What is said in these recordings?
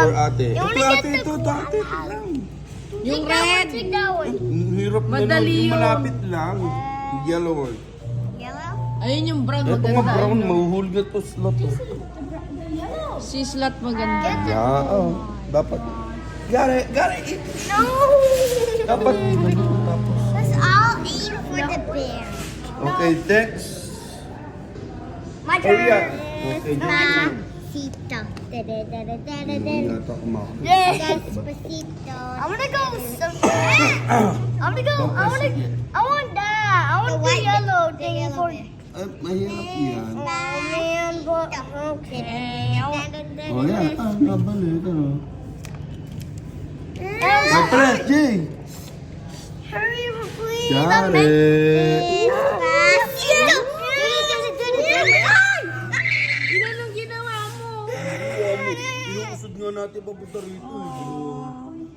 for ate. You Ito wanna ate, get ito ate. lang. Yung red. Take that one. Ang hirap na Madali lang. Yung yun. malapit lang. Yung yellow one. Yellow? Ayun yung brown Ito nga maganda. brown, ano. mahuhulog na to slot. Oh. Si slot maganda. Yeah, oh. Dapat. Gotta eat. No! Dapat. Tapos. Let's all aim for the bear. Okay, next. My Oh, yeah. turn. Okay, Despacito. Yata kumakas. Despacito. I wanna go somewhere. I wanna go. I want that. I want the yellow thing for. Ay, mahirap yan. Oh man, but okay. Oh, yeah. Nabalik. Ano? Hurry Press, Jay. up, please. Got it. Despacito. Ilan ang ginawa mo? Inuusod nga natin papunta rito.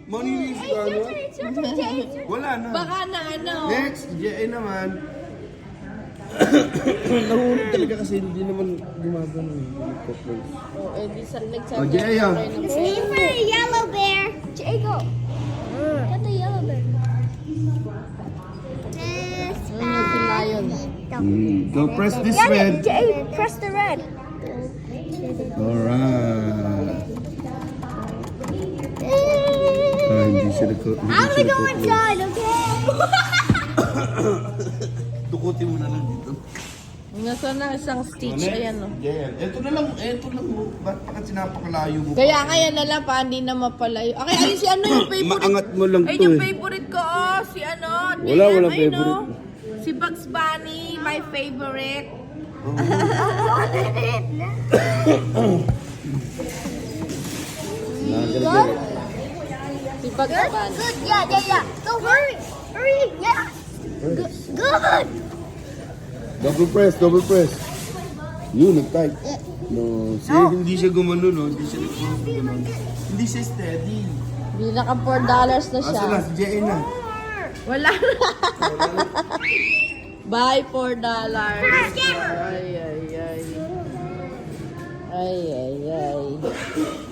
Maninis ka, no? Wala na. Baka na ano. Next, Jay naman. Nahulog talaga kasi hindi naman gumagano eh. Oh, eh di sa Oh, nagsabi. Jay, ah. It's me for a yellow bear. Jago. Get the yellow bear. Ano si Lion? Go press this Get red. it, Jay. Press the red. Alright. Ah, hindi siya nagko- hindi I'm siya gonna go nagko- inside, okay? Dukutin mo na lang dito. Nasa na isang stitch. Ayan o. Yan. Ito na lang. Bakit sinapakalayo mo? Kaya ngayon na lang pa, hindi na mapalayo. Okay, ayun si ano yung favorite. Maangat mo lang Ayun to yung eh. favorite ko, oh. Si ano. Walang ayun, favorite. oh. Si Bugs Bunny, my favorite. Good? Si Bugs Good? Bunny. Good, yeah. Go, hurry. Hurry, yeah. Good. Double press. Yun, nag-type. No, hindi siya gumano, no? Hindi siya gumano. Hindi siya steady. Hindi naka $4 na siya. Asa na, si Jay na. Wala na. Buy $4. Camera. Ay.